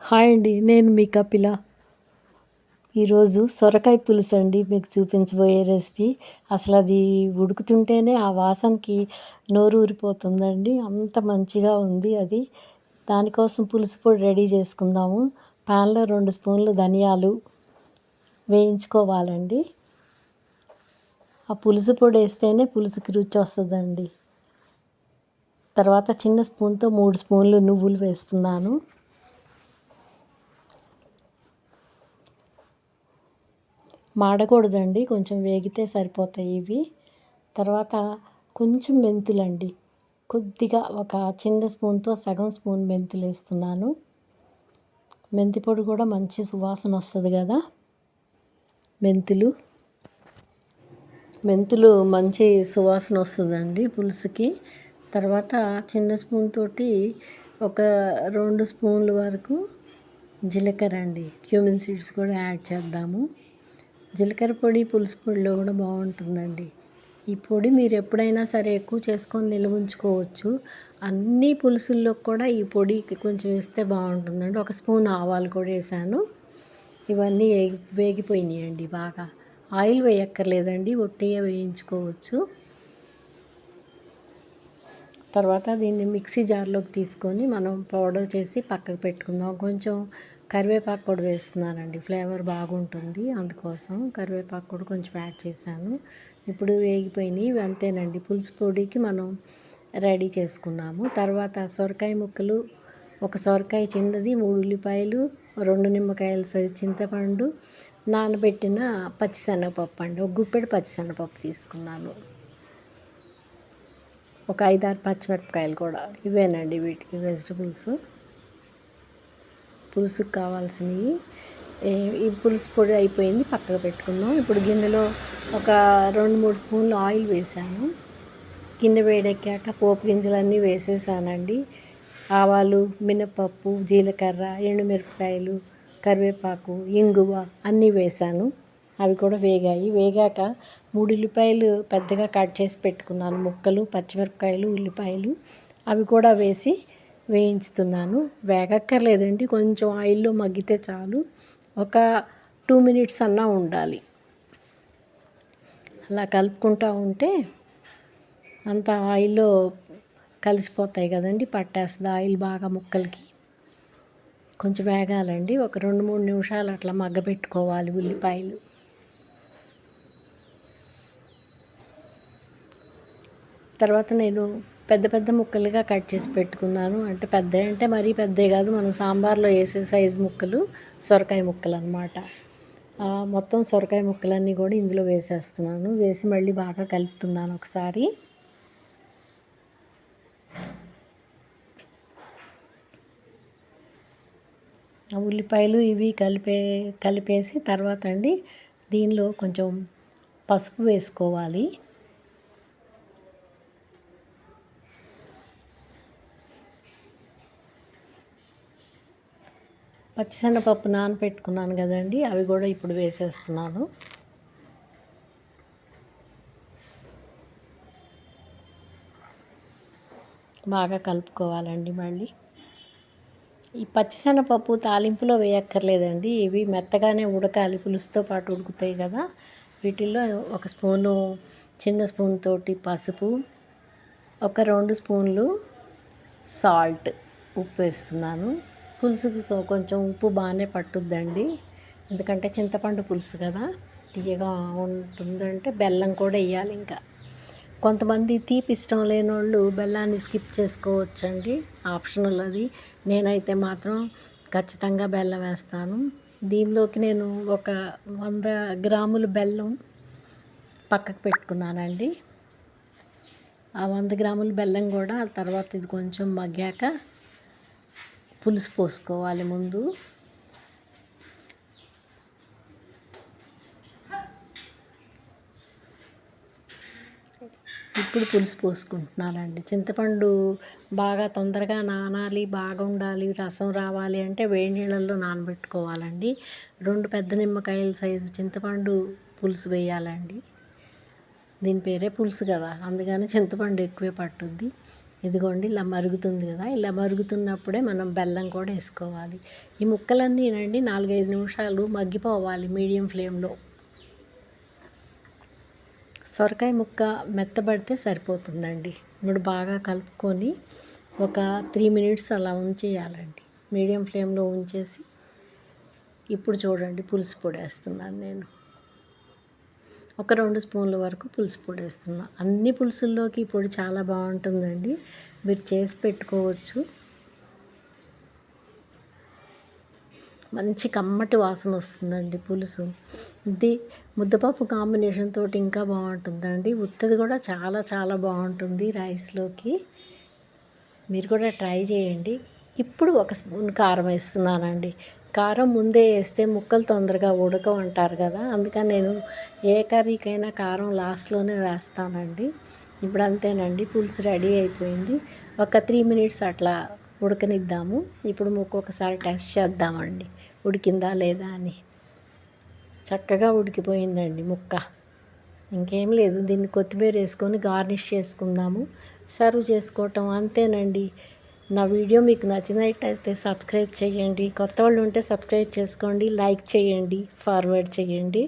Hi అండి, నేను మీ కపిల. ఈరోజు సొరకాయ పులుసు అండి మీకు చూపించబోయే రెసిపీ. అసలు అది ఉడుకుతుంటేనే ఆ వాసనకి నోరు ఊరిపోతుందండి, అంత మంచిగా ఉంది అది. దానికోసం పులుసు పొడి రెడీ చేసుకుందాము. ప్యాన్లో 2 స్పూన్లు ధనియాలు వేయించుకోవాలండి. ఆ పులుసు పొడి వేస్తేనే పులుసుకి రుచి వస్తుందండి. తర్వాత చిన్న స్పూన్తో 3 స్పూన్లు నువ్వులు వేస్తున్నాను. మాడకూడదండి, కొంచెం వేగితే సరిపోతాయి ఇవి. తర్వాత కొంచెం మెంతులండి, కొద్దిగా ఒక చిన్న స్పూన్తో సగం స్పూన్ మెంతులు వేస్తున్నాను. మెంతి పొడి కూడా మంచి సువాసన వస్తుంది కదా. మెంతులు మంచి సువాసన వస్తుందండి పులుసుకి. తర్వాత చిన్న స్పూన్ తోటి ఒక 2 స్పూన్ల వరకు జీలకర్ర అండి, క్యూమిన్ సీడ్స్ కూడా యాడ్ చేద్దాము. జీలకర్ర పొడి పులుసు పొడిలో కూడా బాగుంటుందండి. ఈ పొడి మీరు ఎప్పుడైనా సరే ఎక్కువ చేసుకొని నిల్వ ఉంచుకోవచ్చు. అన్ని పులుసుల్లో కూడా ఈ పొడి కొంచెం వేస్తే బాగుంటుందండి. 1 స్పూన్ ఆవాలు కూడా వేసాను. ఇవన్నీ వేగిపోయినాయండి బాగా. ఆయిల్ వేయక్కర్లేదండి, ఒట్టిగా వేయించుకోవచ్చు. తర్వాత దీన్ని మిక్సీ జార్లోకి తీసుకొని మనం పౌడర్ చేసి పక్కకు పెట్టుకుందాం. కొంచెం కరివేపాకు కూడా వేస్తున్నానండి, ఫ్లేవర్ బాగుంటుంది, అందుకోసం కరివేపాకు కూడా కొంచెం యాడ్ చేశాను. ఇప్పుడు వేగిపోయినాయి ఇవి, అంతేనండి. పులుసు పొడికి మనం రెడీ చేసుకున్నాము. తర్వాత సొరకాయ ముక్కలు, ఒక సొరకాయ చిన్నది, 3 ఉల్లిపాయలు, 2 నిమ్మకాయల సైజు చింతపండు, నానబెట్టిన పచ్చిశనగపప్పు అండి, ఒక గుప్పెడు పచ్చిశనగపప్పు తీసుకున్నాను. ఒక 5-6 పచ్చిమిరపకాయలు కూడా, ఇవేనండి వీటికి వెజిటబుల్స్. పులుసుకు కావాల్సినవి. ఈ పులుసు పొడి అయిపోయింది, పక్కకు పెట్టుకుందాం. ఇప్పుడు గిన్నెలో ఒక 2-3 స్పూన్లు ఆయిల్ వేసాను. గిన్నె వేడెక్కాక పోపు గింజలన్నీ వేసేసానండి. ఆవాలు, మినపప్పు, జీలకర్ర, ఎండుమిరపకాయలు, కరివేపాకు, ఇంగువ అన్నీ వేసాను. అవి కూడా వేగాక 3 ఉల్లిపాయలు పెద్దగా కట్ చేసి పెట్టుకున్నాను ముక్కలు, పచ్చిమిరపకాయలు, ఉల్లిపాయలు అవి కూడా వేసి వేయించుతున్నాను. వేగక్కర్లేదండి, కొంచెం ఆయిల్లో మగ్గితే చాలు. ఒక 2 మినిట్స్ అన్నా ఉండాలి. అలా కలుపుకుంటూ ఉంటే అంత ఆయిల్లో కలిసిపోతాయి కదండి, పట్టేస్తుంది ఆయిల్ బాగా ముక్కలకి. కొంచెం వేగాలండి, ఒక 2-3 నిమిషాలు అట్లా మగ్గబెట్టుకోవాలి ఉల్లిపాయలు. తర్వాత నేను పెద్ద పెద్ద ముక్కలుగా కట్ చేసి పెట్టుకున్నాను. అంటే పెద్దవి అంటే మరీ పెద్దవి కాదు, మనం సాంబార్లో వేసే సైజు ముక్కలు, సొరకాయ ముక్కలు అన్నమాట. మొత్తం సొరకాయ ముక్కలన్నీ కూడా ఇందులో వేసేస్తున్నాను. వేసి మళ్ళీ బాగా కలుపుతున్నాను ఒకసారి. ఉల్లిపాయలు ఇవి కలిపేసి తర్వాత అండి దీనిలో కొంచెం పసుపు వేసుకోవాలి. పచ్చిశనగపప్పు నానబెట్టుకున్నాను కదండి, అవి కూడా ఇప్పుడు వేసేస్తున్నాను. బాగా కలుపుకోవాలండి. మళ్ళీ ఈ పచ్చిశనగపప్పు తాలింపులో వేయక్కర్లేదండి, ఇవి మెత్తగానే ఉడకాలి, పులుసుతో పాటు ఉడుకుతాయి కదా. వీటిల్లో 1 స్పూను, చిన్న స్పూన్ తోటి పసుపు, ఒక 2 స్పూన్లు సాల్ట్, ఉప్పు వేస్తున్నాను. పులుసుకి కొంచెం ఉప్పు బాగానే పట్టుద్దండి, ఎందుకంటే చింతపండు పులుసు కదా, తీయగా ఉంటుందంటే బెల్లం కూడా వేయాలి. ఇంకా కొంతమంది తీపి ఇష్టం లేని వాళ్ళు బెల్లాన్ని స్కిప్ చేసుకోవచ్చండి, ఆప్షనల్ అది. నేనైతే మాత్రం ఖచ్చితంగా బెల్లం వేస్తాను. దీనిలోకి నేను ఒక 100 గ్రాములు బెల్లం పక్కకు పెట్టుకున్నానండి. ఆ 100 గ్రాముల బెల్లం కూడా తర్వాత ఇది కొంచెం మగ్గాక పులుసు పోసుకోవాలి ముందు. ఇప్పుడు పులుసు పోసుకుంటున్నానండి. చింతపండు బాగా తొందరగా నానాలి, బాగా ఉండాలి, రసం రావాలి అంటే వేడి నీళ్ళల్లో నానబెట్టుకోవాలండి. 2 పెద్ద నిమ్మకాయల సైజు చింతపండు పులుసు వేయాలండి. దీని పేరే పులుసు కదా, అందుకని చింతపండు ఎక్కువే పట్టుద్ది. ఇదిగోండి ఇలా మరుగుతుంది కదా, ఇలా మరుగుతున్నప్పుడే మనం బెల్లం కూడా వేసుకోవాలి. ఈ ముక్కలన్నీ నండి 4-5 నిమిషాలు మగ్గిపోవాలి మీడియం ఫ్లేమ్లో. సొరకాయ ముక్క మెత్తబడితే సరిపోతుందండి. ఇప్పుడు బాగా కలుపుకొని ఒక 3 మినిట్స్ అలా ఉంచేయాలండి. మీడియం ఫ్లేమ్లో ఉంచేసి ఇప్పుడు చూడండి పులుసు పొడి వేస్తున్నాను నేను. ఒక 2 స్పూన్ల వరకు పులుసు పొడి వేస్తున్నా. అన్ని పులుసుల్లోకి ఈ పొడి చాలా బాగుంటుందండి, మీరు చేసి పెట్టుకోవచ్చు. మంచి కమ్మటి వాసన వస్తుందండి పులుసు. ఇది ముద్దపప్పు కాంబినేషన్ తోటి ఇంకా బాగుంటుందండి. ఉత్తది కూడా చాలా చాలా బాగుంటుంది రైస్లోకి. మీరు కూడా ట్రై చేయండి. ఇప్పుడు 1 స్పూన్ కారం వేస్తున్నానండి. కారం ముందే వేస్తే ముక్కలు తొందరగా ఉడకవంటారు కదా, అందుకని నేను ఏ కర్రీకైనా కారం లాస్ట్లోనే వేస్తానండి. ఇప్పుడు అంతేనండి, పులుసు రెడీ అయిపోయింది. ఒక 3 మినిట్స్ అట్లా ఉడకనిద్దాము. ఇప్పుడు ఒక్కొక్కసారి టెస్ట్ చేద్దామండి ఉడికిందా లేదా అని. చక్కగా ఉడికిపోయిందండి ముక్క. ఇంకేం లేదు, దీన్ని కొత్తిమీర వేసుకొని గార్నిష్ చేసుకుందాము, సర్వ్ చేసుకోవటం అంతేనండి. నా వీడియో మీకు నచ్చినట్టయితే సబ్స్క్రైబ్ చేయండి. కొత్త వాళ్ళు ఉంటే సబ్స్క్రైబ్ చేసుకోండి, లైక్ చేయండి, ఫార్వర్డ్ చేయండి.